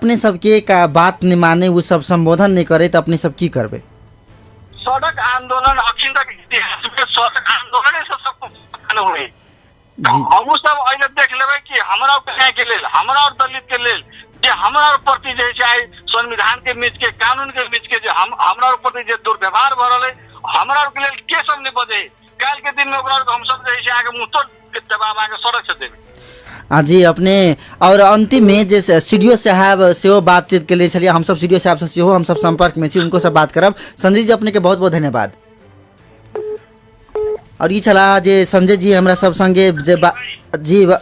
अपने सबके का बात नहीं माने, वो सब संबोधन नहीं करे तो अपने सब की करबे? सड़क आंदोलन अखिल तक इतिहास में सड़क आंदोलन से सबको हुए। हम सब अहिले देख लेबै कि हमरा के लेल, हमरा और दलित के लेल जे हमरा प्रति जे चाहे संविधान के बीच के, कानून के बीच के जे हमरा प्रति जे दुर्व्यवहार भ रहल है, हमरा के लेल के सब नहीं बजे। काल के दिन में ओकरा हम सब जे आगे मुंह तोड़ के जवाब आगे सड़क से देबे। हाँ जी, अपने और अंतिम में जैसे सीडीओ साहब से वो बातचीत के लिए चलिए, हम सब सीडीओ साहब से हम सब संपर्क में छी, उनको सब बात करब। संजय जी अपने के बहुत बहुत धन्यवाद। और ये चला जे संजय जी हमरा सब संगे जे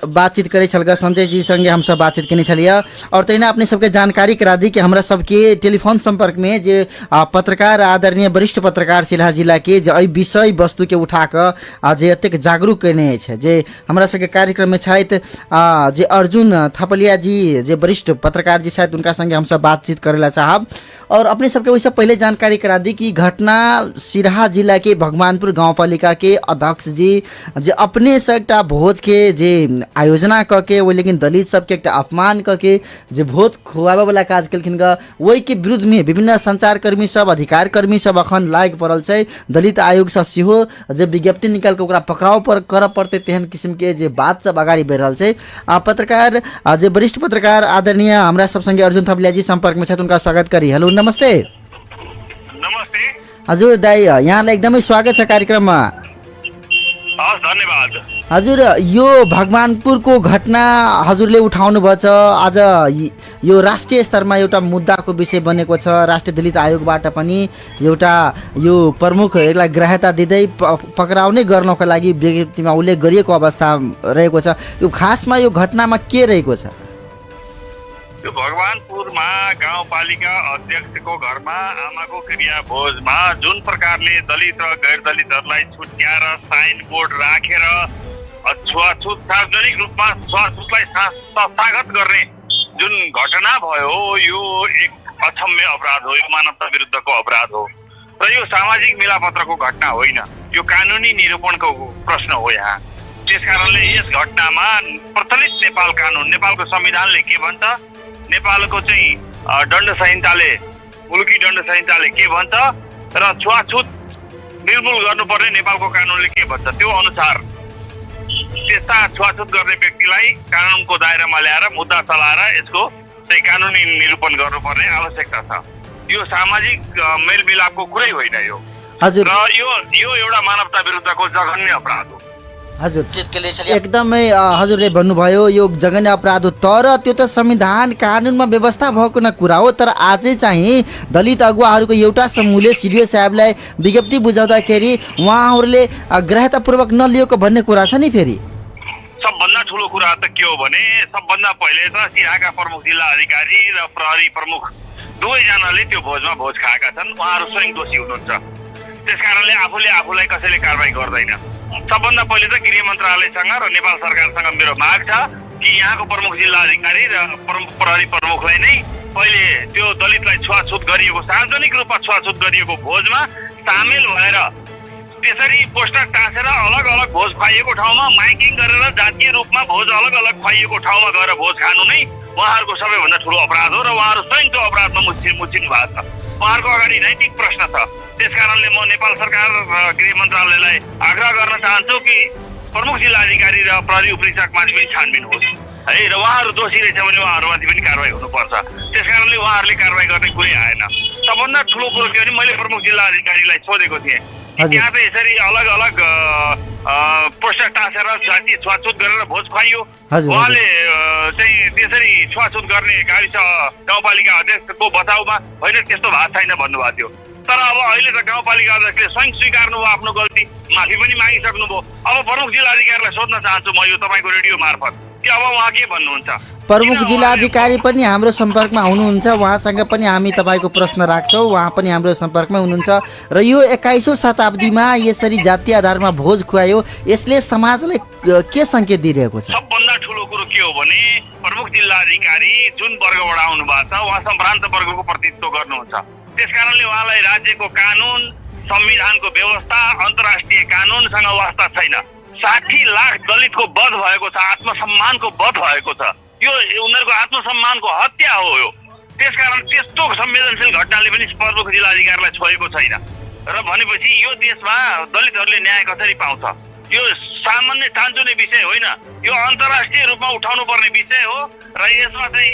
बातचीत करे छलगा, संजय जी संगे हम सब बातचीत करने छलिए। और तहिना अपने सबके जानकारी करा दी कि हमरा सबके टेलीफोन संपर्क में जे पत्रकार आदरणीय वरिष्ठ पत्रकार सिलाहा जिला के जे विषय वस्तु के उठा कर जे एतेक जागरूक करने है, जे हमरा सबके कार्यक्रम में छथि जे अर्जुन थपलिया जी जे वरिष्ठ पत्रकार जी छथि, उनका संगे हम सब बातचीत करेला चाहब। और अपने सबके वैसे पहले जानकारी करा दी कि घटना सिराहा जिला के भगवानपुर गाउँपालिका के अध्यक्ष जी जे अपने से एक भोज के जे आयोजना करके वो, लेकिन दलित सबके एक अपमान करके जे भोज खुआबे वाला काज केलखिन, वही के विरुद्ध में विभिन्न संचारकर्मी सब, अधिकार कर्मी सब अखन लाग पड़ल छै। दलित आयोग से सेहो जे विज्ञप्ति निकाल के ओकरा पकड़ाव पर कर पड़ते, तेहन किस्म के जे बात सब आगाड़ी बढ़ रहल छै। पत्रकार जे वरिष्ठ पत्रकार आदरणीय हमरा सब संगे अर्जुन थपलिया जी संपर्क में छथि, उनका स्वागत करी। हेलो, नमस्ते। नमस्ते हजुर दाइ, यहाँलाई एकदमै स्वागत छ कार्यक्रममा। धन्यवाद। हजुर, यो भगवानपुरको घटना हजुरले उठाउनु भएको छ, आज यो राष्ट्रिय स्तरमा एउटा मुद्दाको विषय बनेको छ। राष्ट्रिय दलित आयोगबाट पनि एउटा यो प्रमुख यसलाई ग्राह्यता दिँदै पक्राउ नै गर्नको लागि विज्ञप्तिमा उल्लेख गरिएको अवस्था रहेको छ। यो खासमा यो घटनामा के रहेको छ? यो भगवानपुरमा गाउँपालिका अध्यक्षको घरमा आमाको क्रिया भोजमा जुन प्रकारले दलित र गैर दलितहरूलाई छुट्याएर साइन बोर्ड राखेर छुवाछुत, सार्वजनिक रूपमा छुवाछुतलाई संस्थागत गर्ने जुन घटना भयो, यो एक अक्षम्य अपराध हो, यो मानवता विरुद्धको अपराध हो र यो सामाजिक मिलापत्रको घटना होइन, यो कानुनी निरूपणको प्रश्न हो। यहाँ त्यस कारणले यस घटनामा प्रचलित नेपाल कानुन, नेपालको संविधानले के भन्छ, नेपालको चाहिँ दण्ड संहिताले, मुलुकी दण्ड संहिताले के भन्छ र छुवाछुत निर्मूल गर्नुपर्ने नेपालको कानुनले के भन्छ, त्यो अनुसार त्यस्ता छुवाछुत गर्ने व्यक्तिलाई कानुनको दायरामा ल्याएर मुद्दा चलाएर यसको चाहिँ कानुनी निरूपण गर्नुपर्ने आवश्यकता छ। यो सामाजिक मेलमिलापको कुरै होइन यो। हजुर, र यो एउटा मानवता विरुद्धको जघन्य अपराध हो। हजुर, एकदमै हजुरले भन्नुभयो यो जघन्य अपराध हो, तर त्यो त संविधान कानुनमा व्यवस्था भएको न कुरा हो। तर आजै चाहिँ दलित अगुवाहरूको एउटा समूहले सिडिओ साहबलाई विज्ञप्ति बुझाउँदाखेरि उहाँहरूले ग्राह्यतापूर्वक नलिएको भन्ने कुरा छ नि। फेरि सबभन्दा ठुलो कुरा त के हो भने, सबभन्दा पहिले त सिराहाका प्रमुख जिल्ला अधिकारी र प्रहरी प्रमुख दुवैजनाले त्यो भोजमा भोज खाएका छन्, उहाँहरू स्वयं दोषी हुनुहुन्छ। त्यसकारणले आफूले आफूलाई कसैले कारबाही गर्दैन। सबभन्दा पहिले त गृह मन्त्रालयसँग र नेपाल सरकारसँग मेरो माग छ कि यहाँको प्रमुख जिल्ला अधिकारी र प्रहरी प्रमुखलाई नै पहिले त्यो दलितलाई छुवाछुत गरिएको, सार्वजनिक रूपमा छुवाछुत गरिएको भोजमा सामेल भएर त्यसरी पोस्टर टाँसेर अलग अलग भोज खुवाइएको ठाउँमा माइकिङ गरेर जातीय रूपमा भोज अलग अलग खुवाइएको ठाउँमा गएर भोज खानु नै उहाँहरूको सबैभन्दा ठुलो अपराध हो र उहाँहरू स्वयं त्यो अपराधमा मुछिनु भएको छ। उहाँहरूको अगाडि नैतिक प्रश्न छ। त्यसकारणले म नेपाल सरकार र गृह मन्त्रालयलाई आग्रह गर्न चाहन्छु कि प्रमुख जिल्ला अधिकारी र प्रहरी उपरीक्षकमाथि पनि छानबिन होस् है, र उहाँहरू दोषी रहेछ भने उहाँहरूमाथि पनि कारवाही हुनुपर्छ। त्यसकारणले उहाँहरूले कारवाही गर्ने कुरै आएन। सबभन्दा ठुलो कुरो के भने, मैले प्रमुख जिल्ला अधिकारीलाई सोधेको थिएँ त्यहाँ त यसरी अलग अलग पोस्टर टाँसेर जातीय छुवाछुत गरेर भोज खुवाइयो, उहाँले चाहिँ त्यसरी छुवाछुत गर्ने गाविस गाउँपालिका अध्यक्षको बताउमा होइन त्यस्तो भएको छैन भन्नुभएको थियो। तर अब अहिले त गाउँपालिका अध्यक्षले स्वयं स्वीकार्नु भयो आफ्नो गल्ती, माफी पनि मागिसक्नुभयो। अब प्रमुख जिल्ला अधिकारीलाई सोध्न चाहन्छु म यो तपाईँको रेडियो मार्फत कि अब उहाँ के भन्नुहुन्छ। प्रमुख जिल्ला अधिकारी पनि हाम्रो सम्पर्कमा हुनुहुन्छ, उहाँसँग पनि हामी तपाईँको प्रश्न राख्छौँ, उहाँ पनि हाम्रो सम्पर्कमा हुनुहुन्छ। र यो 21औं शताब्दीमा यसरी जातीय आधारमा भोज खुवायो, यसले समाजलाई के सङ्केत दिइरहेको छ? सबभन्दा ठुलो कुरो के हो भने, प्रमुख जिल्ला अधिकारी जुन वर्गबाट आउनु भएको छ उहाँ सम्भ्रान्त वर्गको प्रतिनिधित्व गर्नुहुन्छ। त्यसकारणले उहाँलाई राज्यको कानुन, संविधानको व्यवस्था, अन्तर्राष्ट्रिय कानुनसँग वास्ता छैन। 60 लाख दलितको वध भएको छ, आत्मसम्मानको वध भएको छ। यो उनीहरूको आत्मसम्मानको हत्या हो। यो त्यसकारण त्यस्तो संवेदनशील घटनाले पनि प्रमुख जिल्लाधिकारीलाई छोएको छैन र भनेपछि यो देशमा दलितहरूले न्याय कसरी पाउँछ यो सामान्य चान्चुने विषय होइन यो अन्तर्राष्ट्रिय रूपमा उठाउनु पर्ने विषय हो र यसमा चाहिँ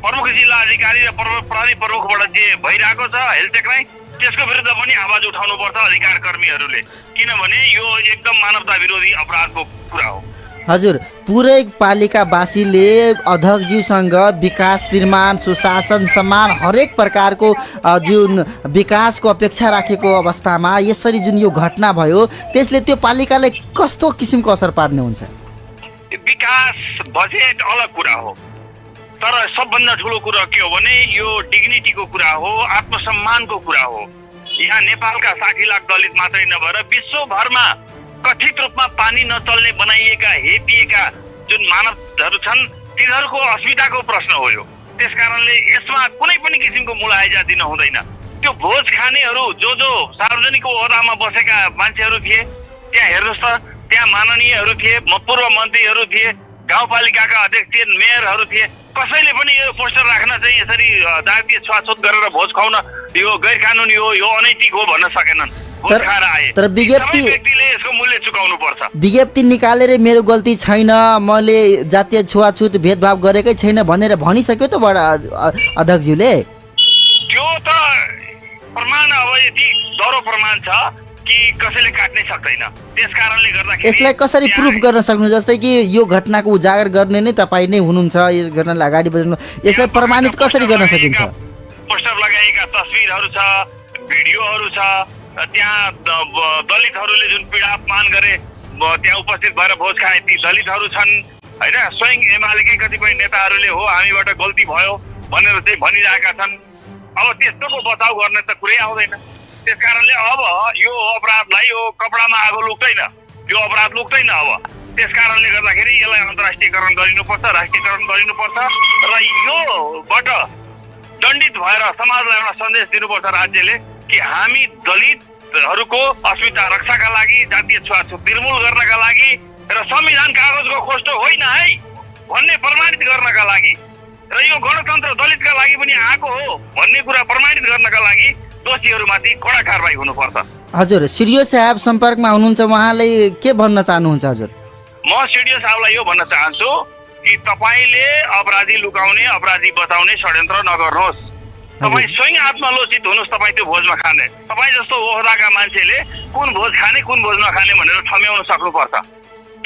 प्रमुख जिल्ला अधिकारी र प्रहरी प्रमुखबाट जे भइरहेको छ हेलचेक नै त्यसको विरुद्ध पनि आवाज उठाउनु पर्छ अधिकार कर्मीहरूले किनभने यो एकदम मानवता विरोधी अपराधको कुरा हो हजुर पुरै पालिकावासीले अध्यक्षज्यूसँग विकास निर्माण सुशासन सम्मान हरेक प्रकारको जुन विकासको अपेक्षा राखेको अवस्थामा यसरी जुन यो घटना भयो त्यसले त्यो पालिकालाई कस्तो किसिमको असर पार्ने हुन्छ विकास बजेट अलग कुरा हो तर सबभन्दा ठुलो कुरा के हो भने यो डिग्निटीको कुरा हो आत्मसम्मानको कुरा हो यहाँ नेपालका 60 लाख दलित मात्रै नभएर विश्वभरमा कथित रूपमा पानी नचल्ने बनाइएका हेपिएका जुन मानवहरू छन् तिनीहरूको अस्मिताको प्रश्न हो यो त्यसकारणले यसमा कुनै पनि किसिमको मुलाहाजा दिन हुँदैन त्यो भोज खानेहरू जो सार्वजनिक ओहदामा बसेका मान्छेहरू थिए त्यहाँ हेर्नुहोस् त त्यहाँ माननीयहरू थिए पूर्व मन्त्रीहरू थिए गाउँपालिकाका अध्यक्ष थिए मेयरहरू थिए कसैले पनि यो पोस्टर राख्न चाहिँ यसरी जातीय छुवाछुत गरेर भोज खुवाउन यो गैर कानुनी हो यो अनैतिक हो भन्न सकेनन् तर व्यक्तिले यसको मूल्य चुकाउनु पर्छ विज्ञप्ति निकालेर मेरो गल्ती छैन मैले जातीय छुवाछुत भेदभाव गरेकै छैन भनेर भनिसक्यो त बडा अध्यक्षज्यूले त्यो त प्रमाण अब यति दह्रो प्रमाण छ कि कसैले काट्नै सक्दैन त्यसकारणले गर्दाखेरि यसलाई कसरी प्रुफ गर्न सक्नु जस्तै कि यो घटनाको उजागर गर्ने नै तपाईँ नै हुनुहुन्छ यो घटनालाई अगाडि बढाउनु यसलाई प्रमाणित कसरी गर्न सकिन्छ पोस्टर लगाएका तस्बिरहरू छ भिडियोहरू छ त्यहाँ दलितहरूले जुन पीडा अपमान गरे त्यहाँ उपस्थित भएर भोज खाए ती दलितहरू छन् होइन स्वयं एमालेकै कतिपय नेताहरूले हो हामीबाट गल्ती भयो भनेर चाहिँ भनिरहेका छन् अब त्यस्तोको बचाउ गर्ने त कुरै आउँदैन त्यसकारणले अब यो अपराधलाई यो कपडामा आगो लुक्दैन यो अपराध लुक्दैन अब त्यसकारणले गर्दाखेरि यसलाई अन्तर्राष्ट्रियकरण गरिनुपर्छ राष्ट्रियकरण गरिनुपर्छ र योबाट दण्डित भएर समाजलाई एउटा सन्देश दिनुपर्छ राज्यले कि हामी दलितहरूको अस्मिता रक्षाका लागि जातीय छुवाछुत निर्मूल गर्नका लागि र संविधान कागजको खोस्टो होइन है भन्ने प्रमाणित गर्नका लागि र यो गणतन्त्र दलितका लागि पनि आएको हो भन्ने कुरा प्रमाणित गर्नका लागि दोषीहरूमाथि कडा कारबाही हुनुपर्छ हजुर सिडिओ साहब सम्पर्कमा हुनुहुन्छ उहाँले के भन्न चाहनुहुन्छ हजुर म सिडिओ साहबलाई यो भन्न चाहन्छु कि तपाईले अपराधी लुकाउने अपराधी बचाउने षड्यन्त्र नगर्नुहोस् तपाईँ स्वयं आत्मलोचित हुनुहोस् तपाईँ त्यो भोजमा खाने तपाईँ जस्तो ओहदाका मान्छेले कुन भोज खाने कुन भोज नखाने भनेर ठम्याउन सक्नुपर्छ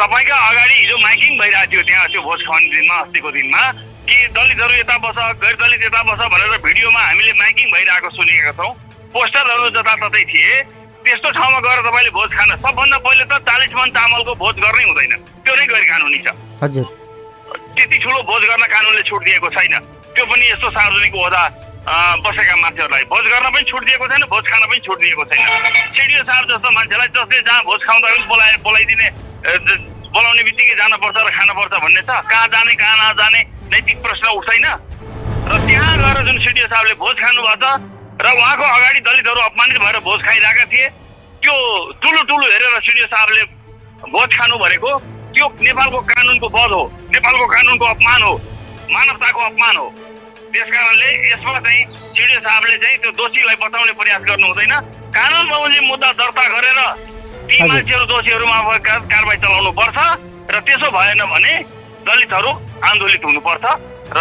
तपाईँका अगाडि हिजो माइकिङ भइरहेको थियो त्यहाँ त्यो भोज खुवाउने दिनमा अस्तिको दिनमा कि दलितहरू यता बस गैर दलित यता बस भनेर भिडियोमा हामीले माइकिङ भइरहेको सुनेका छौँ पोस्टरहरू जताततै थिए त्यस्तो ठाउँमा गएर तपाईँले भोज खान सबभन्दा पहिले त 40 मन चामलको भोज गर्नै हुँदैन त्यो नै गैर कानुनी छ हजुर त्यति ठुलो भोज गर्न कानुनले छुट दिएको छैन त्यो पनि यस्तो सार्वजनिक ओहदा बसेका मान्छेहरूलाई भोज गर्न पनि छुट दिएको छैन भोज खान पनि छुट दिएको छैन सिडिओ साहब जस्तो मान्छेलाई जसले जहाँ भोज खाउँदा पनि बोलाइदिने बोलाउने बित्तिकै जानुपर्छ र खानुपर्छ भन्ने छ कहाँ जाने कहाँ नजाने नैतिक प्रश्न उठ्दैन र त्यहाँ गएर जुन सिडिओ साहबले भोज खानुभएको छ र उहाँको अगाडि दलितहरू अपमानित भएर भोज खाइरहेका थिए त्यो ठुलो हेरेर सिडिओ साहबले भोज खानु भनेको त्यो नेपालको कानुनको बध हो नेपालको कानुनको अपमान हो मानवताको अपमान हो त्यसकारणले यसमा चाहिँ सिडिओ साहबले चाहिँ त्यो दोषीलाई बचाउने प्रयास गर्नु हुँदैन कानुन बमोजिम मुद्दा दर्ता गरेर ती मान्छेहरू दोषीहरूमा कारबाही चलाउनु पर्छ र त्यसो भएन भने दलितहरू आन्दोलित हुनुपर्छ र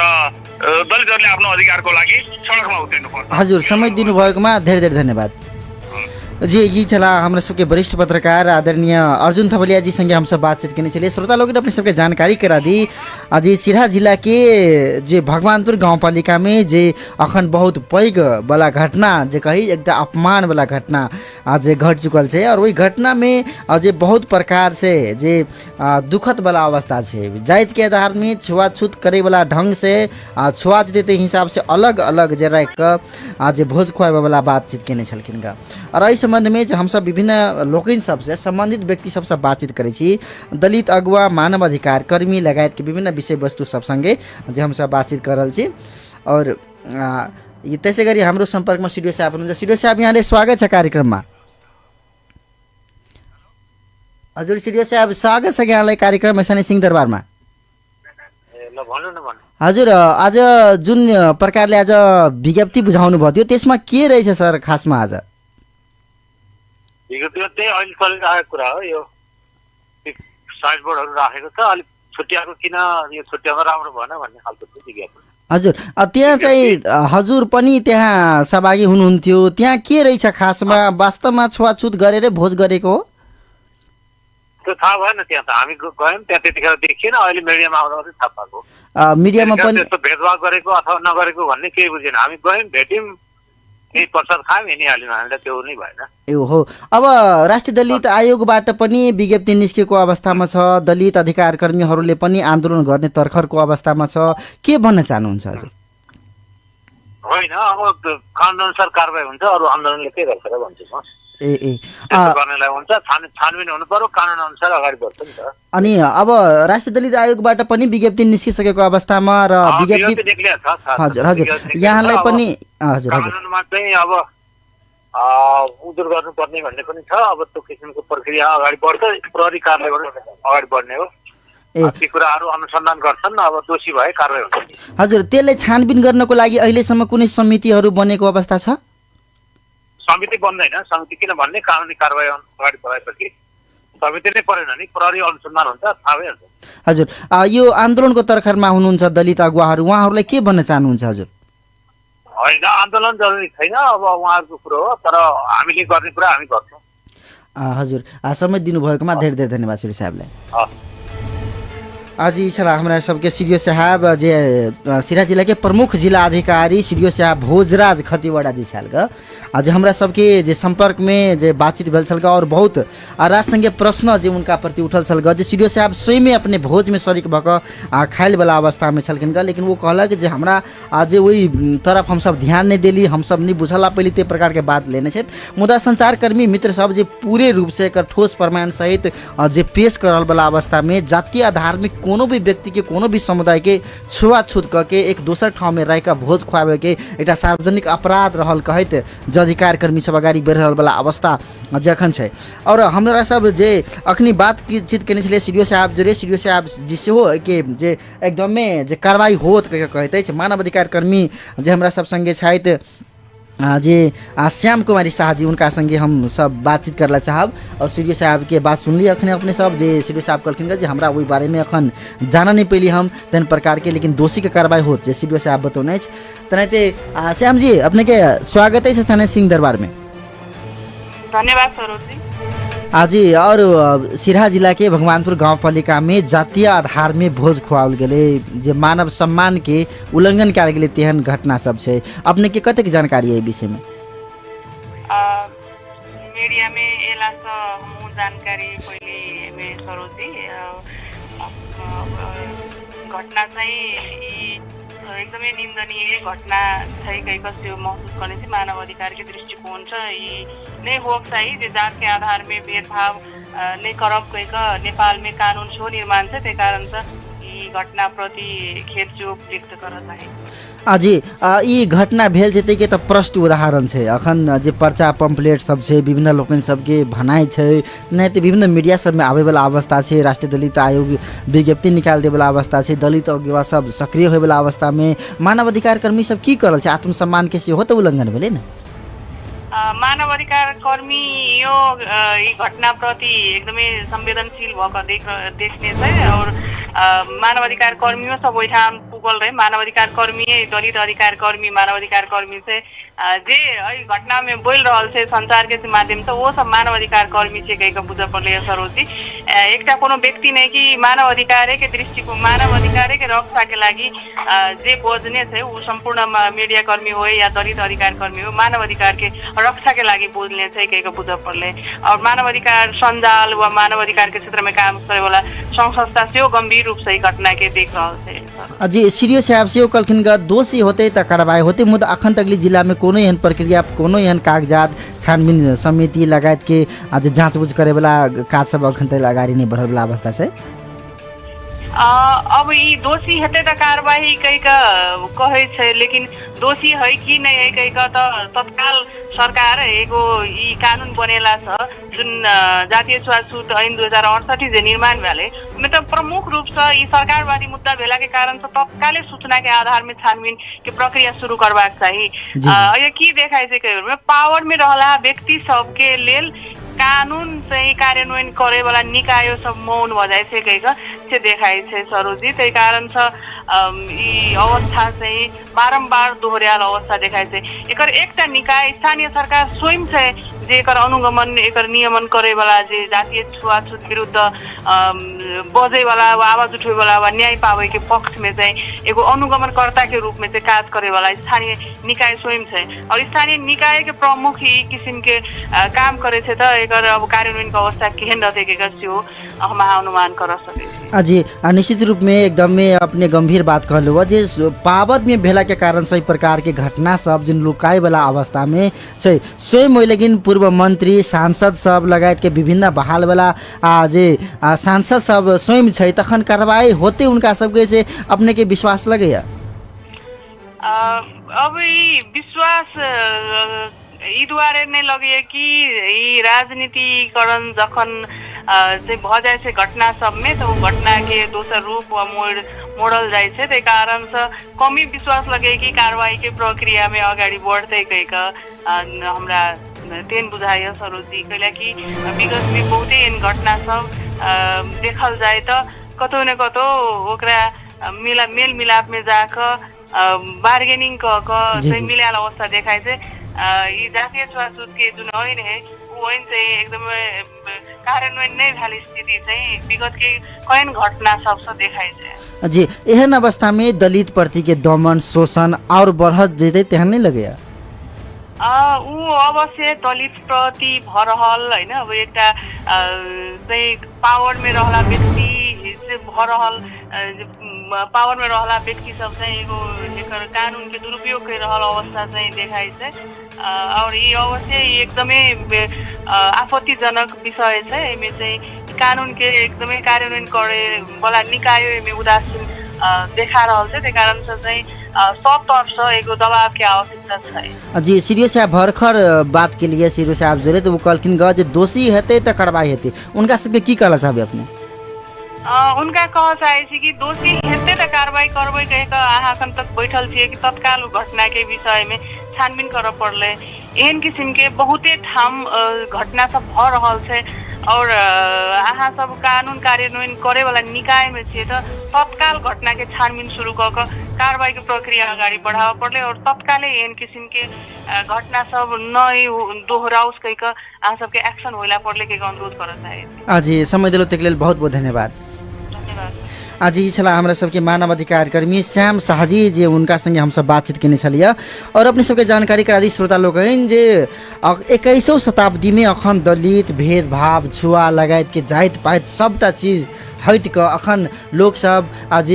दलितहरूले आफ्नो अधिकारको लागि सडकमा उत्रिनुपर्छ हजुर समय दिनुभएकोमा धेरै धेरै धन्यवाद जी ये चला हमरा सबके वरिष्ठ पत्रकार आदरणीय अर्जुन थपलिया जी संगे हम सब बातचीत करने चलिए श्रोता लोग अपने सबके जानकारी करा दी आज सिराहा जिला के जे भगवानपुर गाँव पालिका में जे अखन बहुत पैग वाला घटना जे कही एकदम अपमान वाला घटना आज घट चुकल है और वही घटना में आज बहुत प्रकार से जे दुखद वाला अवस्था है जात के आधार में छुआछूत करे वाला ढंग से छुआछूत के हिसाब से अलग अलग जे रख आज भोज खुआबे वाला बातचीत केने छलखिन का और इस संबंध में हम सब विभिन्न लोकन सबसे संबंधित व्यक्ति सबसे बातचीत करे छी दलित अगुवा मानव अधिकार कर्मी लगायत के विभिन्न विषय वस्तु सब संगे जे हम सब बातचीत कर रहल छी और त्यसै गरी हाम्रो सम्पर्कमा सिडिओ साहब हुनुहुन्छ सिडिओ साहब यहाँले स्वागत छ कार्यक्रममा हजुर सिडिओ साहब स्वागत छ यहाँलाई कार्यक्रम मैसानी सिंहदरबारमा ल भन्नु न भन्नु। हजुर आज जुन प्रकारले आज विज्ञप्ति बुझाउनु भयो त्यसमा के रहेछ सर खासमा आज? विज्ञप्तिमा त्यही अहिले चलिरहेको कुरा हो, यो साइड बोर्डहरू राखेको छ, अलिक छुट्याएको किन यो छुट्याउन राम्रो भएन भन्ने खालको छ विज्ञापन। हजुर त्यहाँ चाहिँ हजुर पनि त्यहाँ सहभागी हुनुहुन्थ्यो, त्यहाँ के रहेछ खासमा? वास्तवमा छुवाछुत गरेरै भोज गरेको हो? त्यो थाहा भएन, त्यहाँ त हामी गयौँ, त्यहाँ त्यतिखेर देखिएन, अहिले मिडियामा आउँदा मात्रै थाहा पाएको। मिडियामा पनि त्यस्तो भेदभाव गरेको अथवा नगरेको भन्ने केही बुझेन। हामी गयौँ, भेट्यौँ, केही प्रसाद खायौँ, हिँडिहाल्यौँ, हामीलाई त्यो नै भएन। ए हो। अब राष्ट्रिय दलित आयोगबाट पनि विज्ञप्ति निस्केको अवस्थामा छ, दलित अधिकार कर्मीहरूले पनि आन्दोलन गर्ने तर्खरको अवस्थामा छ, के भन्न चाहनुहुन्छ हजुर? होइन, अब कानुन अनुसार कारबाही हुन्छ, अरू आन्दोलनले के गर्छ र भन्छु म। ए त्यस्तो गर्नेलाई हुन्छ, छानबिन हुनु पर्यो, कानुन अनुसार अगाडि बढ्छ नि त। अनि अब राष्ट्रिय दलित आयोगबाट पनि विज्ञप्ति निस्किसकेको अवस्थामा र विज्ञप्ति हजुर हजुर यहाँलाई पनि हजुर हजुर कानुनमा चाहिँ अब उजुर गर्नुपर्ने भन्ने पनि छ। अब त्यो किसिमको प्रक्रिया अगाडि बढ्छ, प्रहरी कार्यालयबाट अगाडि बढ्ने हो। ती कुराहरू अनुसन्धान गर्छन्, अब दोषी भए कारबाही हुन्छ। हजुर त्यसलाई छानबिन गर्नको लागि अहिलेसम्म कुनै समितिहरू बनेको अवस्था छ? समिति बन्दैन, समिति किन भन्ने, कानुनी कारबाही अगाडि बढाएपछि समिति नै परेन नि, प्रहरी अनुसन्धान हुन्छ, थाहा भइहाल्छ। हजुर यो आन्दोलनको तर्खरमा हुनुहुन्छ दलित अगुवाहरू, उहाँहरूलाई के भन्न चाहनुहुन्छ हजुर? होइन, आन्दोलन जरुरी छैन, अब उहाँहरूको कुरो हो, तर हामीले गर्ने कुरा हामी गर्छौँ। हजुर समय दिनुभएकोमा धेरै धेरै धन्यवाद श्री साहबलाई। आज इशारा हमारा सबके सीडीओ साहब जे सिराहा जिला के प्रमुख जिला अधिकारी सीडीओ साहब भोजराज खतीवड़ा जी छल ग आज हमरा सबके जे संपर्क में जे बातचीत भेल छल ग और बहुत राजसंघीय प्रश्न जे उनका प्रति उठल छल ग जे सीडीओ साहब स्वयं अपने भोज में शरीक भक खाइल वाला अवस्था में छलकिन ग, लेकिन वो कहलक जे हमरा आज वही तरफ हम सब ध्यान नहीं देली, हम सब नहीं बुझला पहले ते प्रकार के बात लेने छे। मुदा संचारकर्मी मित्र सब जे पूरे रूप से एकर ठोस प्रमाण सहित जे पेश करल वाला अवस्था में जातीय आधार में कोनो भी व्यक्ति के कोनो भी समुदाय के छुआछूत करके एक दोसर ठाउँ में रह भोज खुआबे के एक सार्वजनिक अपराध रहल कहत जे अधिकार कर्मी सब अगाडि बढ़ रहल वाला अवस्था जखन छै। और हमरा सब जे अखनी बातचीत केने छले सीडीओ साहब जे सीडीओ साहब जी से हो के जे एकदमै जे कार्रवाई होत कहते छै मानव अधिकार कर्मी जे हमरा सब संगे छथि जे श्याम कुमारी शाह जी, उनका संगे हम सब बातचीत करला चाहब और सीडीओ साहब के बात सुनली अखने अपने सब जे सीडीओ साहब कहलखिन जे हमरा वही बारे में अखन जाना नहीं पैली हम तेन प्रकार के, लेकिन दोषी के कार्रवाई होत जे सीडीओ साहब बतौने तनाते श्याम जी अपने के स्वागत है थाने सिंह दरबार में। धन्यवाद सरोज जी। आज और सिराहा जिला के भगवानपुर गाउँपालिका में जातीय आधार में भोज खुआल गेले जे मानव सम्मान के उल्लंघन कयल गेले तेहन घटना सब छै, अपने के कतेक जानकारी है विषय में? मीडिया में एला से हम जानकारी पहले में सरोज जी घटना चाहिँ एकदमै निन्दनीय घटना छै कहीको त्यो महसुस गर्ने चाहिँ मानव अधिकार के दृष्टिकोण छ यी नै हो चाहिँ जे जात के आधार में भेदभाव नै करब कहीका नेपाल में कानून छो निर्माण छ, त्यही कारण से यी घटना प्रति खेद जोग व्यक्त गर्न चाहे। जी ई घटना भेल छै के त प्रष्ट उदाहरण छै, अखन जे पर्चा पम्पलेट सब छै विभिन्न लोकन सबके भनाइ छै, नै त विभिन्न मीडिया सब में आवे वाला अवस्था छै, राष्ट्रीय दलित आयोग विज्ञप्ति निकाल दे वाला अवस्था छै, दलित अगुवा सब सक्रिय होय वाला अवस्था में मानव अधिकार कर्मी सब की करल छै, आत्मसम्मान के सेहो त उल्लंघन भेलै न? मानव अधिकार कर्मी यो यी घटना प्रति एकदमै संवेदनशील भएका देख्ने छ और मानव अधिकार कर्मी सब वही ठाम पुगल रहे। मानव अधिकार कर्मी दलित अधिकार कर्मी मानव अधिकार कर्मी से जे घटना में बोल रहल छै संचार के माध्यम से वो सब मानव अधिकार कर्मी से कहीं बुझ पड़े सरोज जी। एक कोनो व्यक्ति नहीं कि मानव अधिकार के दृष्टिकोण मानव अधिकार के रक्षा के लागि जे बोझने छै वो संपूर्ण मीडिया कर्मी हो या दलित अधिकार कर्मी हो मानव अधिकार के रक्षा के लागि बोझने छै कहीं बुझ पड़े। और मानव अधिकार संजाल व मानव अधिकार के क्षेत्र में काम करे वाला संघ संस्था से गंभीर रूप से घटना के देख रहा जी। सीडीओ साहब से कलखिन दोषी होते त कार्रवाई होते, मुदा अखन तकली जिला में कोनो एहन प्रक्रिया कोनो एहन कागजात छानबीन समिति लगायत के आज जाँचबूझ करे वाला काज सब अखन तक अगाडि नहीं बढ़ल वाला अवस्था छै। अब यी दोषी हेतै त कारबाही कहिका कहै छै, लेकिन दोषी है कि नै है कहिका त तत्काल सरकार एगो यी कानून बनेला छ जुन जातीय छुवाछुत ऐन 2068 जे निर्माण भेले में तो प्रमुख रूप से यी सरकारवादी मुद्दा भेला के कारण से तत्काले सूचना के आधार में छानबीन के प्रक्रिया शुरू करबाक चाहिए। ये की देखाइ छै कहियो पावर में रहला व्यक्ति सबके लेल कानून चाहिँ कार्यान्वयन करे वाला निकाय सब मौन बजाइ छै कहिका से देखाइ छै सरोजी। त्यही कारण से यी अवस्था चाहिँ बारम्बार दोहोर्याल अवस्था देखाइ छै। एकर एकटा निकाय स्थानीय सरकार स्वयं छै जे एकर अनुगमन एकर नियमन करे वाला जे जातीय छुवाछुत विरुद्ध बजे वाला वा आवाज उठे वाला वा न्याय पावे के पक्ष में चाहिँ एगो अनुगमनकर्ता के रूप में चाहिँ काज करे वाला स्थानीय निकाय स्वयं छै। और स्थानीय निकाय के प्रमुख ही किसिम के काम करे छै त एकर अब कार्यान्वयन के अवस्था केहन रहते के हो हम अनुमान कर सके छी। जी निश्चित रूप में एकदम में अपने गंभीर बात कहलु हो जे पावर में भेला के कारण सही प्रकार के घटना सब जिन लुकाए वाला अवस्था में छै स्वयं ओइ लेकिन पूर्व मंत्री सांसद सब लगायत के विभिन्न बहाल वाला जे सांसद सब स्वयं छै तखन कार्रवाई होते उनका सबके से अपने के विश्वास लगैया। अब ई विश्वास ई द्वारे नै लगे कि ई राजनीतिकरण जखन से भ जाए छै घटना सब में तो घटना के दोसर रूप वा मोड़ल जाए छै। त्यही कारण से कमी विश्वास लगे कि कार्रवाई के प्रक्रिया में अगाडि बढ़ते कहिका हमरा तेन बुझाइयो सरोजी कैला कि विगत में बहुते एन घटना सब देखल जाए त कतौ न कतौ ओकरा मेल मिलाप में जाकर बार्गेनिंग क मिलाल अवस्था देखाइ छै। यी जातीय छुवाछुत के जुन ऐन है वो ऐन चाहिँ एकदम कार्यान्वयन नै भेल स्थिति चाहिँ विगत के कैयन घटना सबसे देखाइ छै। जी एहन अवस्था में दलित प्रति के दमन शोषण और बढ़त जेतै तेहन नै लगैया। ऊ अवश्य दलित प्रति भरहल हैन अब एउटा चाहिँ पावर में रहला व्यक्ति से भरहल पावर में रहला व्यक्ति सब चाहिँ एगो एकर कानून के दुरुपयोग कर रहल अवस्था चाहिँ देखाइ छै। और ये अवश्य एकदमै आपत्तिजनक विषय छै। एमे चाहिँ कानून के एकदमै कार्यान्वयन करे वाला निकाय एमे उदासीन देखा रहल छै। त्यही कारण से चाहिँ सब तरफ से एगो दबाव के आवश्यकता छै। जी सीरियो साहब भरखर बात के लिए सीरियो साहब जोरे तो वो कहलखिन ग जे दोषी हेतै त कार्रवाई हेतै उनका सबके की कहला चाहबे अपने? उनका कह चाहे छी कि दोषी हेतै त कार्रवाई करबै कह के अहाँ अखन तक बैठल छियै कि तत्काल घटना के विषय में छानबीन कर पड़ले। एहन किसिम के बहुते ठाम घटना सब भ रहल छै और अहाँ सब कानून कार्यान्वयन करे वाला निकाय में छियै त तत्काल घटना के छानबीन शुरू क के कार्रवाई के प्रक्रिया अगाडि बढ़ावा पड़ले और तत्कालै एहन किसिम के घटना सब नै दोहराउस कह के अहाँ सबके एक्शन होला पड़ले के अनुरोध कर चाहे। जी समय दिलो तक लेल बहुत बहुत धन्यवाद। आज ई छला हमरा सबके मानव अधिकार कर्मी श्याम शाहजी जे उनका संगे हम सब बातचीत केने छलिए और अपने सबके जानकारी करा दी श्रोता लोग जे 21वीं शताब्दी में अखन दलित भेदभाव छुआ लगायत के जाइत पाइत सबटा चीज हट के अखन लोग सब आज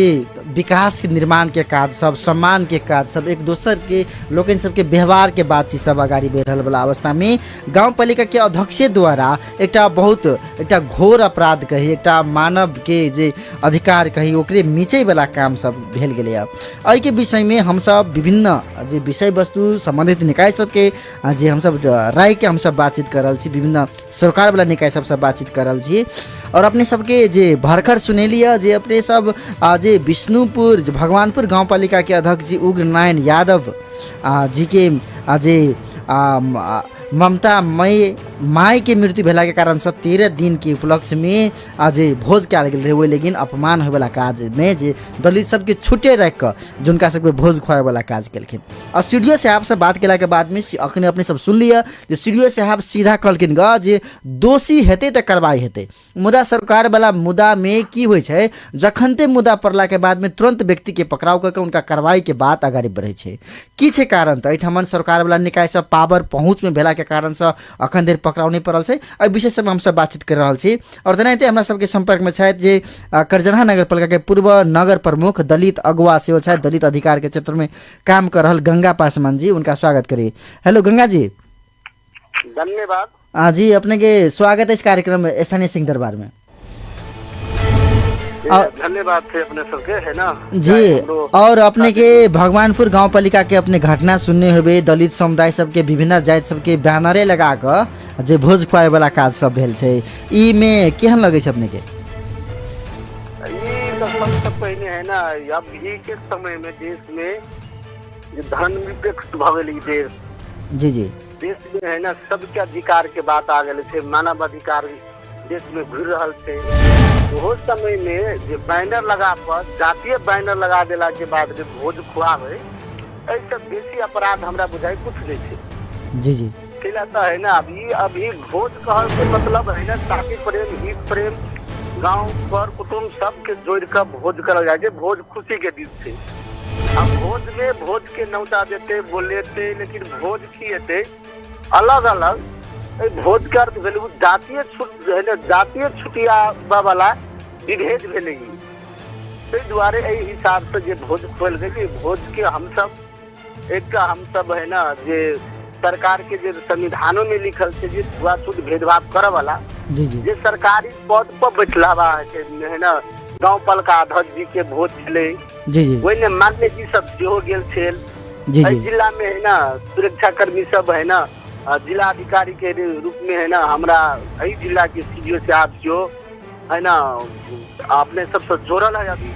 विकास के निर्माण के काज सब सम्मान के काज सब एक दोसर के लोगन सबके व्यवहार के बातचीत सब अगाडि बढ़ रहल वाला अवस्था में गाउँपालिका के अध्यक्ष द्वारा एकटा घोर अपराध कही एकटा मानव के जे अधिकार कही ओकरे मिचै वाला काम सब भेल गेलै। एहि के विषय में हम सब विभिन्न जे विषय वस्तु संबंधित निकाय सबके जे हम सब राय के हम सब बातचीत कर रहल छी विभिन्न सरकार वाला निकाय सब बातचीत कर रहल छी और अपने सबके जे भरखर सुनेलिए जे अपने सब जे विष्णुपुर भगवानपुर गाउँपालिका के अध्यक्ष जी उग्र नारायण यादव जी के जे ममता माई के मृत्यु भेला के कारण से 13 दिन के उपलक्ष्य में आज भोज कल गेल रहे लेकिन अपमान होय वाला काज में जे दलित सबके छुटे रख के जिनका सबके भोज खुआए वाला काज केलखिन। और स्टूडियो साहब से बात केला के बाद में अखने अपने सब सुन लिया जे स्टूडियो साहब सीधा कहलखिन ग जे दोषी हेतै त कार्रवाई हेतै मुदा सरकार वाला मुद्दा में की होय छै जखनते मुद्दा पड़ला के बाद में तुरंत व्यक्ति के पकड़ाव करके उनका कार्रवाई के बात आगाड़ी बढ़े छै। की छै कारण त एठमन सरकार वाला निकाय सब पावर पहुँच में भेला के कारण से अखन देर पकड़ाव नहीं पड़ल छै। एहि विषय सब हम सब बातचीत कर रहल छी और तेनाहिते हमरा सबके संपर्क में छथि जे करजनहा नगरपालिका के पूर्व नगर प्रमुख दलित अगुवा सेहो छथि दलित अधिकार के क्षेत्र में काम कर रहल गंगा पासवान जी उनका स्वागत करी। हेलो गंगा जी। धन्यवाद। जी अपने के स्वागत है इस कार्यक्रम स्थानीय सिंह दरबार में। धन्यवाद थे अपने सबके, है ना जी। और अपने के भगवानपुर गांव पालिका के अपने घटना सुनने हुए दलित समुदाय सबके विभिन्न जाति सबके बैनरे लगा कर जे भोज खुआए वाला काज सब भेल छै, ई में केहन लगे छै अपने के? ये सबसे पहले है ना, अभी के समय में देश में धर्मनिरपेक्ष भवेली देश, जी जी, देश में है ना सबके अधिकार के बात आ गए थे, मानव अधिकार देश में घुर रहा थे। बहुत समय में जो बैनर लगा पर जातीय बैनर लगा देला के बाद जो भोज खुआवे, ऐसा बेसी अपराध हमरा बुझाई कुछ नहीं थे। जी जी, खिलाता है ना अभी भोज कहल के मतलब है ना साथी प्रेम, हित प्रेम, गांव पर कुटुंब सबके जोड़ कर भोज करल जाए, भोज खुशी के दिन थे। अब भोज में भोज के नौता देते बोलेते, लेकिन भोज की हेते अलग अलग भोज के अर्थ भेल जातीय छुट है ना, जातीय छुटिया वाला विभेद भेलेगी। ताहि दुआरे एहि हिसाब से जे भोज खोल गई, भोज के हम सब है ना जे सरकार के जे संविधानों में लिखल छै जे छुआछूत भेदभाव करे वाला, जी जी, जे सरकारी पद पर बैठला है ना, गांव पालिका अध्यक्ष जी के भोज छले, जी जी, वही मान्य जी सब सेहो गेल छल। जी जी, जिला में है ना सुरक्षा कर्मी सब है ना, जिला अधिकारी के रूप में है ना हमरा एहि जिला के सीडीओ साहब जो है ना अपने सबसे जोड़ल है। अभी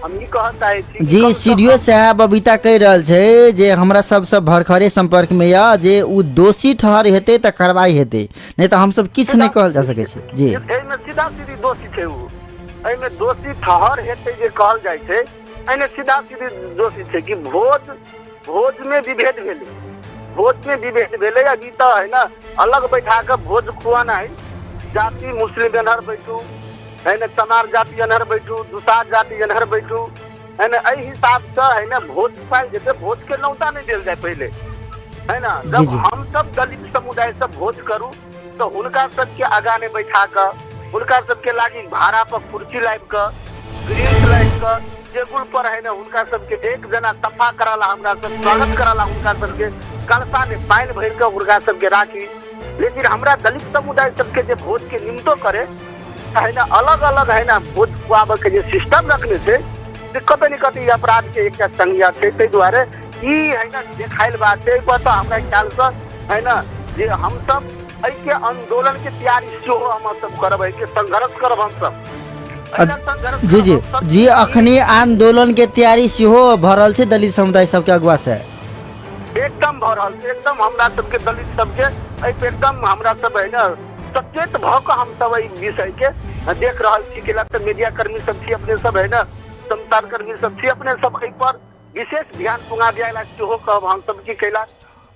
हम ई कहता है जी, सीडीओ साहब अभी तक कह रहल छै जे हमरा सबसे भरखरे संपर्क में या जे उ दोषी ठहर हेते त कार्रवाई हेते, नहीं तो हम सब किछ नहीं कहल जा सके छै। जी, एमे सीधा सीधी दोषी छै, उ एमे दोषी ठहर हेते जे कहल जाय छै, एने सीधा सीधी दोषी छै कि भोज में विभेद भेले, भोज में विभेद भेले। अभी तो है ना अलग बैठा कर भोज खुआना है, जाति मुस्लिम अनहर बैठू है ना, चमार जाति अनहर बैठू, दुसार जाति अनहर बैठू है ना, एहि हिसाब से है ना भोज पाइल जेते, भोज के नौता नहीं देल जाए पहले है ना। जी जब जी, हम सब दलित समुदाय सब भोज करूँ तो हुनका सबके आगाने बैठा कर, हुनका सबके लागी भाड़ा पर कुर्सी लाइब कर, ग्रीन लाइब कर, टेबुल पर है ना उनका सबके एक जना सफा कराला, हमरा सब स्वागत कराला, उनका सबके कलसा में पानी भर कर उनका सबके राखी। लेकिन हमरा दलित समुदाय सबके जे भोज के निमित्तो करे है ना, अलग अलग है ना भोज खुआबे के जे सिस्टम रखने से कतई न कतई अपराध के एक संज्ञा छै। ताहि दुआरे ई है ना देखाइल बात छै, पर तो हमरा ख्याल से है ना जे हम सब एहि के आंदोलन के तैयारी सेहो हम सब करब, एहि के संघर्ष करब हम सब। जी जी जी, अखनी आंदोलन के तैयारी सेहो भ रहल छै दलित समुदाय सबके अगुआ से, एकदम भ रहल छै। एकदम हमरा सबके दलित सबके एकदम हमरा सब है ना सचेत भ के हम सब एहि विषय के देख रहल छी। कि लगता मीडिया कर्मी सब छी अपने सब है ना, संचार कर्मी सब छी अपने सब एहि पर विशेष ध्यान पुंगा दिया सेहो कहब हम सब की कैला।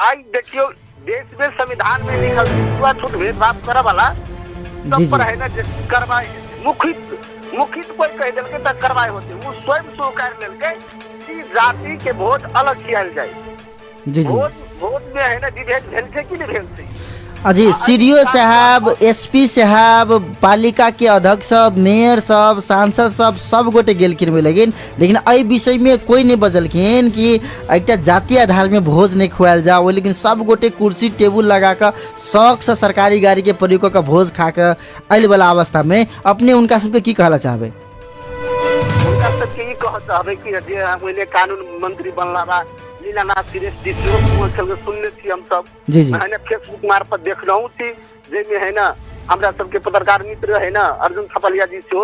आई देखियो देश में संविधान में लिखल छुआछूत भेदभाव करे वाला सब पर है ना कार्रवाई मुखित कोई कह दिल तक कार्रवाई होती, वो स्वयं स्वीकार लेलके कि जाति के भोज अलग कियाल जाए। जी जी, भोज में है ना विभेद भेल छै कि नहीं भेल छै। अजी सीडीओ साहब, एसपी साहब, पालिका के अध्यक्ष सब, मेयर सब, सांसद सब गोटे गेलखिन लेकिन एहि विषय में कोई नहीं बजलखिन कि एक जातीय आधार में भोज नहीं खुआल जाओ। लेकिन सब गोटे कुर्सी टेबुल लगा कर शौक से सरकारी गाड़ी के प्रयोग कर भोज खा कर अल वाला अवस्था में अपने उनका सबके की कहला चाहबे? उनका सबके ई कह चाहबे कि जे हमने कानून मंत्री बनला बा लीलानाथ श्रेष्ठ जी सुनने थी हम सब, जी जी, है ना फेसबुक मार्फत देख रहूँ थी, जेमे है ना हमरा सबके पत्रकार मित्र है ना अर्जुन थपलिया जी से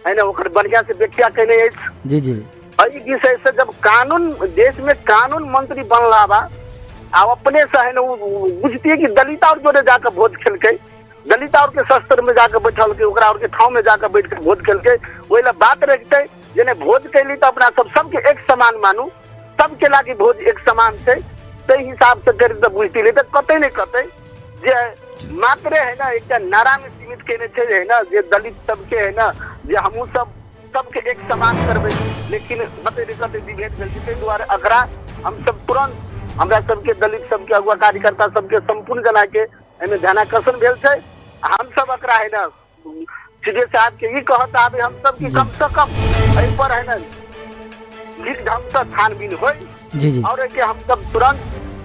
है ना ओकर बढ़िया से व्याख्या कहने अछि। जी जी, एहि विषय से जब कानून देश में कानून मंत्री बनला बा आ अपने से है ना बुझतिए कि दलित और जोड़े जाकर भोज खेलके, दलित और के शस्त्र में जाकर बैठल के, ओकरा और के ठाव में जाकर बैठ के भोज खेलके, वही ला बात रखते जेने भोज कैली तो अपना सबके एक समान मानू, सबके लागी भोज एक समान छै। ताहि हिसाब से करी तो बुझती नहीं तो कतई नहीं कतई जे मात्र है ना एक नारा में सीमित केने छै है ना जे दलित सबके है ना जे हमहू सबके एक समान करबे, लेकिन कतई नहीं कतई विभेद भेल छै। ताहि दुआरे अकरा हम सब तुरंत हमरा सबके दलित सबके अगुआ कार्यकर्ता सबके संपूर्ण जना के एमे ध्यानाकर्षण भेल छै। हम सब अकरा है ना सीधे साहब के ई कहत आबे हम सब की कम से कम एहि पर है ना ठीक ढंग से छानबीन हो। जी जी, और कि हम सब तुरंत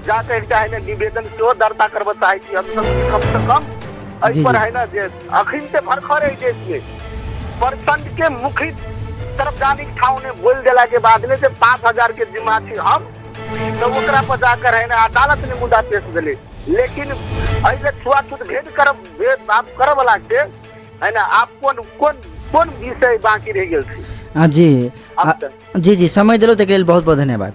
जाकर एक है ना निवेदन सेहो दर्ता करबे चाहे छी हम सब कम से कम एहि पर है ना जे अखन से भरखर है देश में प्रखंड के मुख्य तरफ जाने के ठाव ने बोल दिला के बाद में 5,000 के जिम्मा थी हम तो ओकरा पर जाकर है ना अदालत में मुद्दा पेश दिले। लेकिन ऐसे छुआछूत भेदभाव करे वाला के है ना आप कौन विषय बाकी रह गेल थी। जी जी समय दिलो तक लेल बहुत बहुत धन्यवाद।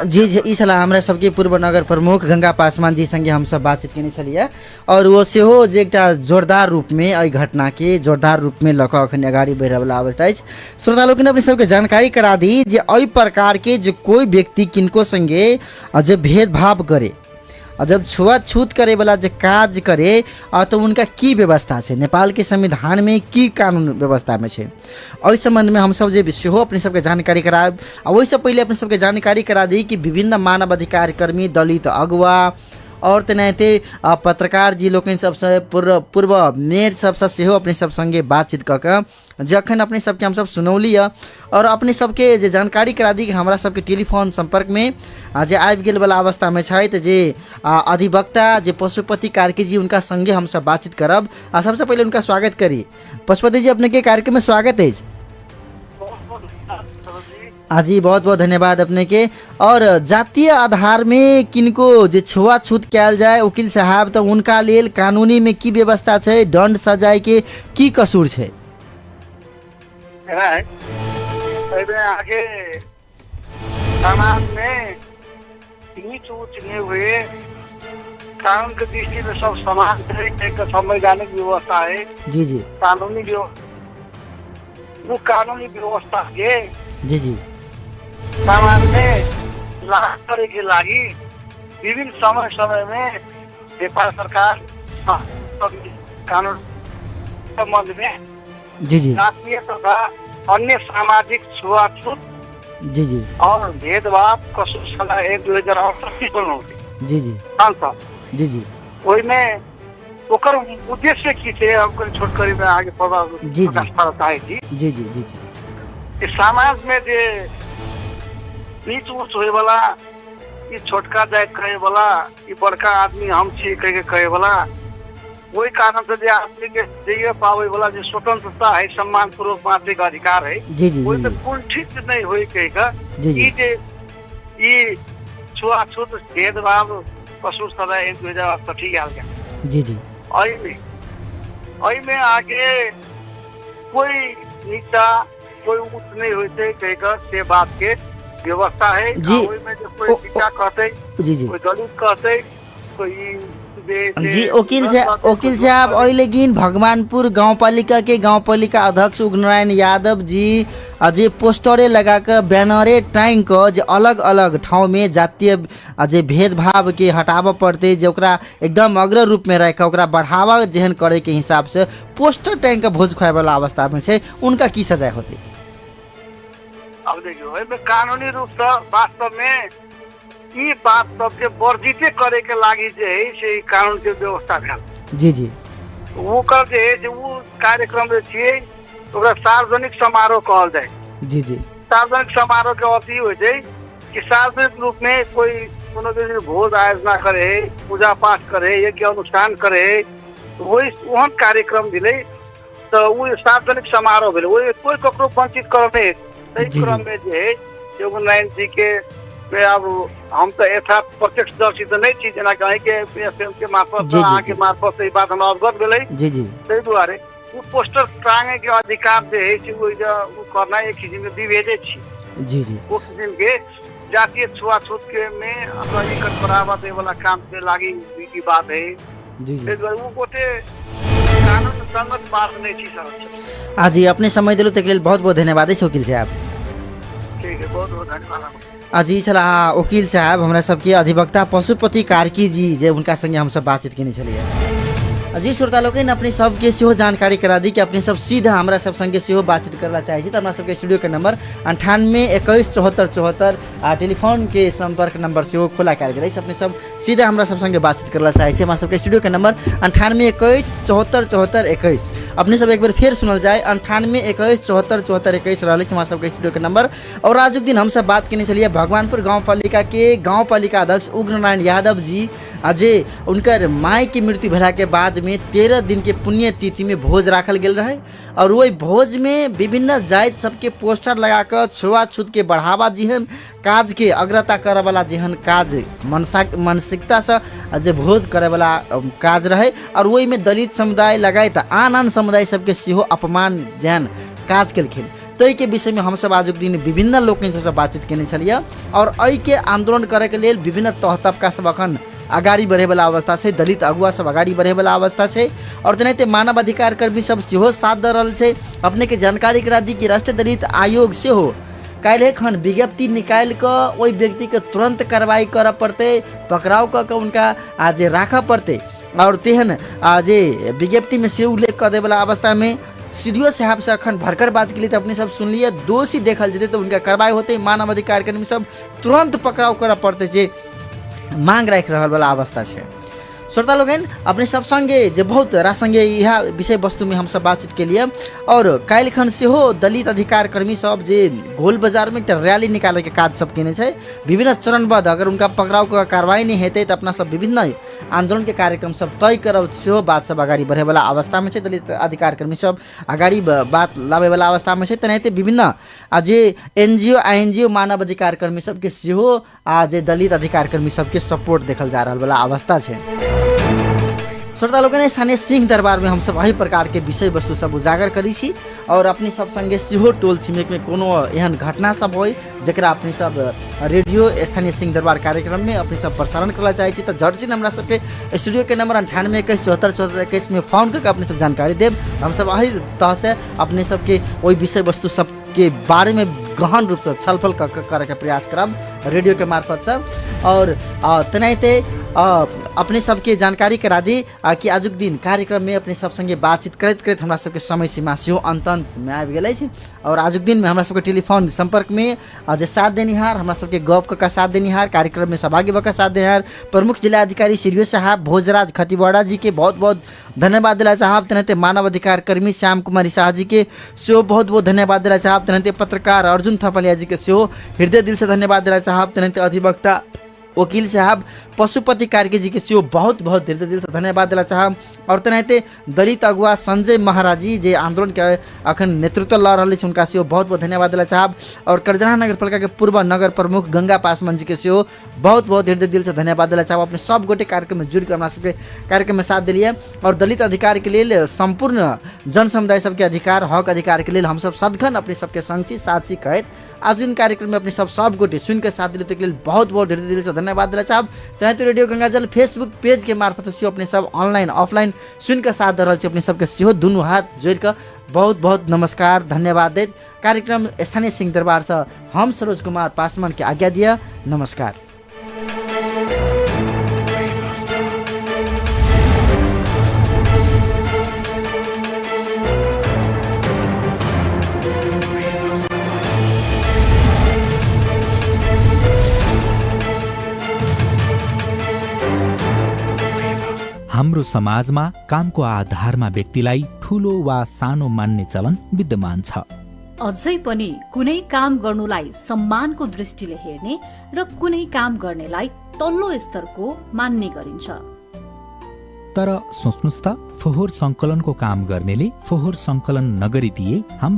जी जी ई छला हमरा सबके पूर्व नगर प्रमुख गंगा पासवान जी संगे हम सब बातचीत केने छलिए और वो सेहो जे एकटा जोरदार रूप में एहि घटना के जोरदार रूप में लऽ कऽ अखन आगाड़ी बढ़ै वाला अवस्था अछि। श्रोता लोकनि अपने सबके जानकारी करा दी जे एहि प्रकार के जे कोई व्यक्ति किनको संगे जे भेदभाव करे जब छुआछूत करे वाला जे काज करे तो उनका की व्यवस्था है नेपाल के संविधान में की कानून व्यवस्था में है एहि संबंध में हम सब जे सेहो अपने सबके जानकारी कराब। ओहिसँ पहले अपने सबके जानकारी करा दी कि विभिन्न मानव अधिकार कर्मी दलित अगुवा और तेनाहिते पत्रकार जी लोकनि सबसे पूर्व मेयर सबसे सेहो अपने सब संगे बातचीत कऽ कऽ जखन अपने सबके हम सब सुनौली और अपने सबके जे जानकारी करा दी कि हमरा सबके टेलीफोन संपर्क में जे आबि गेल वाला अवस्था में छथि जे अधिवक्ता जे पशुपति कार्की जी उनका संगे हम सब बातचीत करब। सबसे पहले उनका स्वागत करी। पशुपति जी अपने के कार्यक्रम में स्वागत है। जी बहुत बहुत धन्यवाद अपने के। और जातीय आधार में किनको जे छुआछूत कयल जाए वकील साहब तो उनका लेल कानूनी में की व्यवस्था है दंड सजाए के की कसूर है। आगे समाज में नीच ऊंच नहीं हुए कानून के दृष्टि में सब समान एक संवैधानिक व्यवस्था है। जी जी कानूनी व्यवस्था के जी जी समाज में लागू करे के लागि विभिन्न समय में नेपाल सरकार कानून संबंध में जी जी जातीय तथा अन्य सामाजिक छुआछूत जी जी और भेदभाव कसूर सलाह 2068 बनौती जी जी जी जी वही में ओकर उद्देश्य की थे हमको छोटकरी में आगे जी जी है जी जी जी जी जी इस समाज में जे नीच ऊंच होए वाला ये छोटका जाए कहे वाला ये बड़का आदमी हम छी कह के कहे वाला वही कारण से जे आदमी के जिये पावे वाला जो स्वतंत्रता है सम्मान पूर्वक बांटने का अधिकार है जी जी वही में कुंठित नहीं होए कहेगा जी जी ये छुआछूत भेदभाव कसूर सजा 2068 आ गया। जी जी आई में आगे कोई नीचा कोई ऊंच नहीं होते कहेगा से बात के व्यवस्था है जी में जो कोई नीचा कहते जी जी कोई दलित कहते कोई जी वकील साहब लेकिन भगवानपुर गांवपालिका के गांवपालिका अध्यक्ष उग्रनारायण यादव जी जे पोस्टरे लगा के बैनरे टांग के जे अलग अलग ठाव में जातीय जे भेदभाव के हटाव पड़ते जो एकदम अग्र रूप में रख बढ़ावा जेहन करे के हिसाब से पोस्टर टांग के भोज खुआए वाला अवस्था में से उनका की सजा होती। अब देखियो कानूनी रूप से वास्तव में ये बात सबके वर्जित करे के लागी जे है से कानून के व्यवस्था भेल। जी जी वो कर जे है जे वो कार्यक्रम जे छिए ओकरा सार्वजनिक समारोह कहल जाए। जी जी सार्वजनिक समारोह के अर्थ ई होय छै कि सार्वजनिक रूप में कोई कोनो दिन भोज आयोजना करे पूजा पाठ करे यज्ञ अनुष्ठान करे वही ओहन कार्यक्रम भेलै तो वो सार्वजनिक समारोह भेलै वो कोई ककरो वंचित करने सही क्रम में जे है उग्रनारायण जी के अब हम तो यथा प्रत्यक्षदर्शी तो नहीं थी जना कहीं के एफएम के मार्फत अहाँ के मार्फत से बात हम अवगत भेलै जी जी ताहि दुआरे वो पोस्टर टांगे के अधिकार जे है से वो करना एक किस्म के विभेदे छी। जी जी वो किस्म के जातीय छुआछूत के में अपनी बढ़ावा दे वाला काम के लागी की बात है। जी जी वो गोटे कानून संगत बात नहीं थी सर। हाँ जी अपने समय दिलो तक लेल बहुत बहुत धन्यवाद है वकील साहब। ठीक है बहुत बहुत धन्यवाद। जी छला वकील साहब हमरा सबके अधिवक्ता पशुपति कार्की जी जे उनका संगे हम सब बातचीत केने छलिए। जी श्रोता लोकनि अपने सबके सेहो जानकारी करा दी कि अपने सब सीधा हमरा सब संगे सेहो बातचीत करला चाहे छी तो हमरा सबके स्टूडियो के नंबर 98217474 टेलीफोन के संपर्क नंबर सेहो खुला कयल गेल अछि। अपने सब सीधा हमरा सब संगे बातचीत करला चाहे छी हमरा सबके स्टूडियो के नंबर 9821747421 अपने सब एक बार फिर सुनल जाए 9821747421 रहल अछि हमरा सबके स्टूडियो के नंबर। और आजुक दिन हम सब बात केने छलिए भगवानपुर गांवपालिका के गांवपालिका अध्यक्ष उग्रनारायण यादव जी जे उनकर माई की मृत्यु भेला के बाद में 13 दिन के पुण्य तिथि में भोज राखल गेल रहे और वही भोज में विभिन्न जाति सबके पोस्टर लगाकर छुआछूत के बढ़ावा जेहन काज के अग्रता करे वाला जेहन काज मानसिकता से जे भोज करे वाला काज रहे और वही में दलित समुदाय लगायत आन समुदाय सबके सेहो अपमान जेहन काज केलखिन। तो के विषय में हमसब आजुक दिन विभिन्न लोग सबसे बातचीत केने छलिए और एहि के आंदोलन करे के लेल विभिन्न तह तबका सब अखन अगाडि बढ़े वाला अवस्था है, दलित अगुआ सब अगाडि बढ़े वाला अवस्था है और तेनाहिते मानव अधिकार कर्मी सब सेहो साथ दे रहल छै। अपने के जानकारी करा दी कि राष्ट्रीय दलित आयोग सेहो काल्हि खन विज्ञप्ति निकाल कर ओहि व्यक्ति के तुरंत कार्रवाई करऽ पड़ते, पकड़ाव कऽ के उनका आज राखऽ पड़ते और तेहन आज विज्ञप्ति में से उल्लेख कर दे वाला अवस्था में सीडीओ साहब से अखन भरकर बात के लिए तो अपने सब सुन लिए, दोषी देखल जते तो उनका कार्रवाई होते, मानव अधिकार कर्मी सब तुरंत पकड़ाव करऽ पड़ते जे मांग राख रहल वाला अवस्था है। श्रोता लोगन अपने सब संगे जे बहुत रासंगे यह विषय वस्तु में हम सब बातचीत के लिए और काल्हि खन सेहो दलित अधिकार कर्मी सब जे गोल बाजार में रैली निकाले के काज सब केने छै विभिन्न चरणबद्ध, अगर उनका पकड़ाव का कार्रवाई नहीं हेतै तो अपना सब विभिन्न आंदोलन के कार्यक्रम सब तय करब सेहो बात सब अगाडि बढ़े वाला अवस्था में छै। दलित अधिकार कर्मी सब अगाडि बात लावे वाला अवस्था में छै। तेनाहिते विभिन्न आज एनजीओ आईएनजीओ मानव अधिकार कर्मी सबके सेहो आज दलित अधिकार कर्मी सबके सपोर्ट देखल जा रहल वाला अवस्था छै। श्रोता लोगन स्थानीय सिंह दरबार में हम सब एही प्रकार के विषय वस्तु सब उजागर करी छी और अपनी सब संगे सेहो टोल छिमेक में कोनो एहन घटना सब होय जकरा अपनी सब रेडियो स्थानीय सिंह दरबार कार्यक्रम में अपनी सब प्रसारण करला चाहे छी तो जर्जिन हमरा सबके स्टूडियो के नंबर 9821747421 में फोन करके अपने सब जानकारी देब। हम सब एही तरह से अपने सबके ओई विषय वस्तु सब के बारे में गहन रूप से छलफल करे के प्रयास करब रेडियो के मार्फत सब और तेनाहिते अपने सबके जानकारी करा दी कि आजुक दिन कार्यक्रम में अपने सब संगे बातचीत करते करते हमरा सबके समय सीमा सेहो अंत में आबि गेल अछि और आजुक दिन में हमरा सबके टेलीफोन संपर्क में जे साथ देनिहार हमरा सबके गप का साथ देनिहार कार्यक्रम में सहभागी बका साथ देनिहार प्रमुख जिला अधिकारी सीडीओ साहब भोजराज खतिवाड़ा जी के बहुत बहुत धन्यवाद दिला चाहब। तेनाहिते मानव अधिकार कर्मी श्याम कुमारी शाह जी के सेहो बहुत बहुत धन्यवाद दिला चाहब। तेनाहिते पत्रकार अर्जुन थपलिया जी के सेहो हृदय दिल से धन्यवाद दिला चाहब। तेनाहिते अधिवक्ता वकील साहब पशुपति कार्की जी के सेहो बहुत बहुत हृदय दिल से धन्यवाद दिला चाहब और तेनाहिते दलित अगुआ संजय महाराज जी जे आंदोलन के अखन नेतृत्व ला रहे उनका सेहो बहुत बहुत धन्यवाद दिला चाहब और करजरा नगर पालिका के पूर्व नगर प्रमुख गंगा पासवान जी के सेहो बहुत बहुत हृदय दिल से धन्यवाद दिला चाहब। अपने सब गोटे कार्यक्रम में जुड़ कर हमरा सबके कार्यक्रम में साथ दिलिए और दलित अधिकार के लिए संपूर्ण जन समुदाय सबके अधिकार हक अधिकार के लिए हम सब सदखन अपने सबके संगसी साथी कहत आज दिन कार्यक्रम में अपने सब गोटे सुन के साथ दिले के लिए बहुत बहुत हृदय दिल से धन्यवाद दिला चाहब। तेनाहिते रेडियो गंगाजल फेसबुक पेज के मार्फत से अपने सब ऑनलाइन ऑफलाइन सुन के साथ दे रहल छी। अपने सबके सेहो दुनू हाथ जोड़ कर बहुत बहुत नमस्कार धन्यवाद देत कार्यक्रम स्थानीय सिंह दरबार से हम सरोज कुमार पासवान के आज्ञा दिया। नमस्कार। हाम्रो समाजमा कामको आधारमा व्यक्तिलाई ठूलो वा सानो मान्ने चलन विद्यमान छ। अझै पनि कुनै काम गर्नुलाई सम्मानको दृष्टिले हेर्ने र कुनै काम गर्नेलाई तल्लो स्तरको मान्ने गरिन्छ। तर सोच्नुस् त फोहोर संकलनको काम गर्नेले फोहोर संकलन नगरिदिए हाम्रो